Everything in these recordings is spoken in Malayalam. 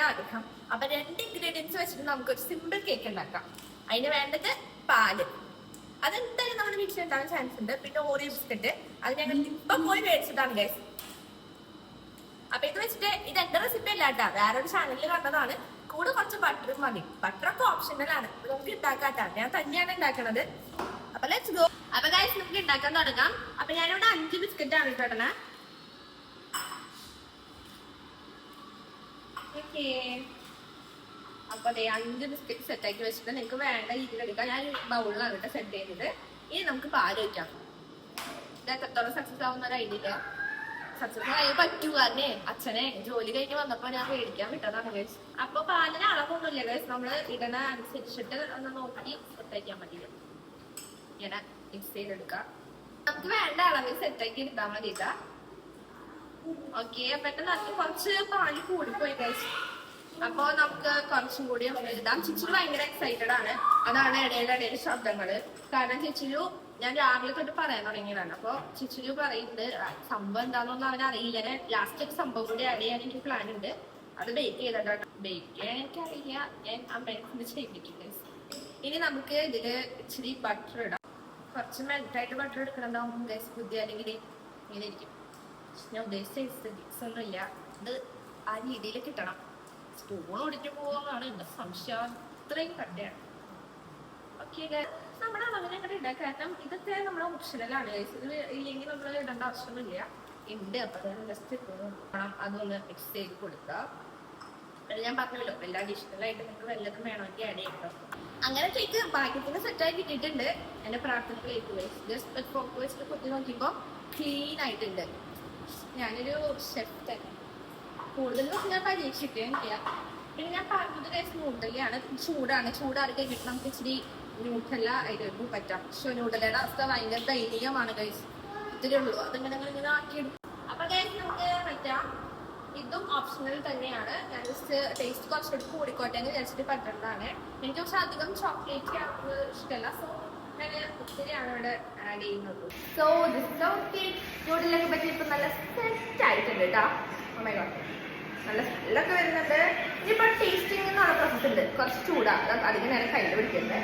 ആഗ്രഹം. അപ്പൊ 2 ഇൻഗ്രീഡിയൻസ് വെച്ചിട്ട് നമുക്കൊരു സിമ്പിൾ കേക്ക് ഉണ്ടാക്കാം. അതിന് വേണ്ടത് പാല്, അതെന്തായാലും നമ്മുടെ വീട്ടിൽ ഉണ്ടാകാൻ ചാൻസ് ഉണ്ട്. പിന്നെ ഓറിയോ ബിസ്ക്കറ്റ്, അത് ഞങ്ങൾ ഇപ്പൊ പോയി മേടിച്ചിട്ടാണ് ഗൈസ്. അപ്പൊ ഇത് വെച്ചിട്ട് ഇത് എന്റെ റെസിപ്പി അല്ല കേട്ടാ, വേറൊരു ചാനലിൽ കണ്ടതാണ്. കൂടെ കുറച്ച് ബട്ടറും മതി. ബട്ടറൊക്കെ ഓപ്ഷണൽ ആണ്, നമുക്ക് ഉണ്ടാക്കാട്ടാ. ഞാൻ തന്നെയാണ് ഉണ്ടാക്കണത്. അപ്പൊ ലെറ്റ്സ് ഗോ. അപ്പൊ ഗൈസ് നമുക്ക് ഉണ്ടാക്കാൻ തുടങ്ങാം. അപ്പൊ ഞാനിവിടെ 5 ബിസ്ക്കറ്റ് ആണ് ഇട്ടണേ. അപ്പൊ അതെ 5 ബിസ്ക്കറ്റ് സെറ്റ് ആക്കി വെച്ചിട്ട് നിങ്ങൾക്ക് വേണ്ട രീതിയിൽ എടുക്കാം. ഞാൻ ബൗളിലാണ് കേട്ടോ സെറ്റ് ചെയ്യുന്നത്. ഇനി നമുക്ക് പാല് വയ്ക്കാം. ഇത് എത്രത്തോളം സക്സസ് ആവുന്ന ഒരു ഐഡിയ ഇല്ല. സക്സസ് ആയി പറ്റൂ, കാരണം അച്ഛനെ ജോലി കഴിഞ്ഞ് വന്നപ്പോ ഞാൻ മേടിക്കാൻ വിട്ടതാണ് ഗൈസ്. അപ്പൊ പാലിന് അളവൊന്നുമില്ല ഗൈസ്, നമ്മള് ഇടണ അനുസരിച്ചിട്ട് ഒന്ന് നോക്കി സെറ്റ് ആക്കിയാൽ മതി. ഇങ്ങനെ മിക്സ് ചെയ്തെടുക്കാം. നമുക്ക് വേണ്ട അളവിൽ സെറ്റ് ആക്കി എടുത്താൽ മതി. ഓക്കെ, പെട്ടെന്ന് അതിന് കുറച്ച് പാല് കൂടിപ്പോയി ഗൈസ്. അപ്പൊ നമുക്ക് കുറച്ചും കൂടി ഇടാം. ചിച്ചിലു ഭയങ്കര എക്സൈറ്റഡ് ആണ്, അതാണ് ഇടയിൽ ശബ്ദങ്ങള്. കാരണം ചിച്ചിലു ഞാൻ രാവിലെ തൊട്ട് പറയാൻ തുടങ്ങിയതാണ്. അപ്പൊ ചിച്ചിലു പറയുന്നത് സംഭവം എന്താണെന്നൊന്നും അവൻ അറിയില്ല. ലാസ്റ്റ് ഒരു സംഭവം കൂടി ആഡ് ചെയ്യാൻ എനിക്ക് പ്ലാൻ ഉണ്ട്. അത് ബേക്ക് ചെയ്തിട്ടാണ്. ബേക്ക് ചെയ്യാൻ എനിക്കറിയില്ല, ഞാൻ അമ്മയെ ചെയ്യിപ്പിക്കും. ഇനി നമുക്ക് ഇതില് ഇച്ചിരി ബട്ടർ ഇടാം. കുറച്ച് മെൽറ്റായിട്ട് ബട്ടർ എടുക്കണുണ്ടാവും ഗൈസ്, ബുദ്ധി അല്ലെങ്കിൽ ഇങ്ങനെ ഇരിക്കും. ഞാൻ ഉദ്ദേശിച്ച ഒന്നുമില്ല, ഇത് ആ രീതിയിൽ കിട്ടണം. സ്പൂൺ ഒടിഞ്ഞു പോകുന്നതാണ് എന്റെ സംശയം, അത്രയും കട്ടയാണ്. ഓക്കെ, നമ്മുടെ അളവിനെ അങ്ങോട്ട് ഇടാം. കാരണം ഇതൊക്കെ നമ്മുടെ ഓപ്ഷണലാണ് ഗൈസ്. ഇത് ഇല്ലെങ്കിൽ നമ്മൾ ഇടേണ്ട ആവശ്യമൊന്നുമില്ല. ഉണ്ട്, അപ്പൊ ജസ്റ്റ് വേണം അതൊന്ന് മിക്സ് ചെയ്ത് കൊടുക്കുക. ഞാൻ പറഞ്ഞല്ലോ, എല്ലാ അഡീഷണൽ ആയിട്ട് നിങ്ങൾക്ക് വല്ലതും വേണമെങ്കിൽ ആഡ് ചെയ്യട്ടോ. അങ്ങനെ കേക്ക് പാക്കറ്റിന് സെറ്റായി കിട്ടിയിട്ടുണ്ട്. എന്റെ പ്രാർത്ഥന കേക്ക് ഗൈസ്. ജസ്റ്റ് ഫോക്ക് വെച്ചിട്ട് കുത്തി നോക്കിയപ്പോ ക്ലീൻ ആയിട്ടുണ്ട്. ഞാനൊരു ഷെഫ് തന്നെ, കൂടുതലും ഞാൻ പരീക്ഷിക്കുകയില്ല. പിന്നെ ഞാൻ പറഞ്ഞത് ഗൈസ് ന്യൂഡലാണ്. ചൂടാറി കഴിഞ്ഞിട്ട് നമുക്ക് ഇച്ചിരി ന്യൂഡല അതിലേക്ക് പറ്റാം. പക്ഷെ ന്യൂഡലയുടെ അവസ്ഥ ഭയങ്കര ദയനീയമാണ് ഗൈസ്. ഇത്തിരി ഉള്ളൂ, അതിങ്ങനെ ആക്കിയെടുക്കും. അപ്പൊ ഗൈസ് നമുക്ക് പറ്റാം. ഇതും ഓപ്ഷണൽ തന്നെയാണ്. ഞാൻ ജസ്റ്റ് ടേസ്റ്റ് കുറച്ചുകൂടി കൂടിക്കോട്ടെ എന്ന് വിചാരിച്ചിട്ട് പറ്റുന്നതാണ്. എനിക്ക് പക്ഷെ അധികം ചോക്ലേറ്റ് ആവുന്നത് ഇഷ്ടമല്ല. സോ ഞാൻ ഒത്തിരിയാണ് ഇവിടെ ആഡ് ചെയ്യുന്നത്. സോ ന്യൂഡിലൊക്കെ പറ്റി ഇപ്പൊ നല്ല സെറ്റ് ആയിട്ടുണ്ട് കേട്ടോ. ഓ മൈ ഗോഡ്, നല്ല സ്മെല്ലൊക്കെ വരുന്നുണ്ട്. ഇനിയിപ്പോ ടേസ്റ്റിംഗ് എന്നുള്ള പ്രോസസ് ഉണ്ട്. കുറച്ച് ചൂടാക്കാം, അധികം നേരം കയ്യിൽ പിടിക്കരുത്.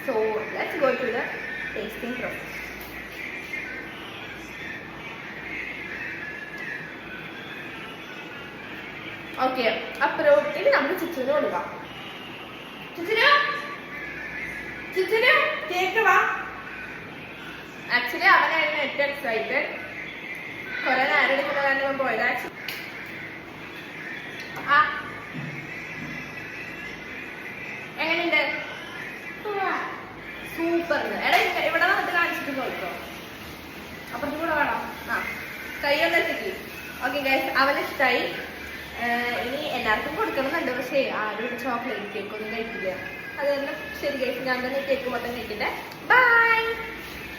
So let's go to the tasting process. Okay, അപ്പുറം ഇനി നമുക്ക് ചിച്ചുവിന് കൊടുക്കാം. ചിച്ചുന് കേക്ക് വാ. ആക്ച്വലി അവനായിരുന്നു ഏറ്റവും എക്സൈറ്റഡ്. കുറെ നേരം എടുക്കുന്ന കാരണം പോയതാ. എങ്ങനെയുണ്ട്? സൂപ്പർ. എടാ ഇവിടെ വന്നിട്ട് കാണിച്ചിട്ട് പോയിട്ടോ. അപ്പുറത്തും കൂടെ വേണം. കൈയൊന്നും എത്തിക്ക്. ഓക്കെ ഗൈസ്, അവനിഷ്ടായി. ഇനി എല്ലാവർക്കും കൊടുക്കണമെന്നുണ്ട്, പക്ഷേ ആരും ചോക്ലേറ്റ് കേക്ക് ഒന്നും കഴിക്കില്ല. അത് തന്നെ ശരി ഗൈസ്, ഞാൻ തന്നെ കേക്ക് മൊത്തം കഴിക്കട്ടെ. ബൈ.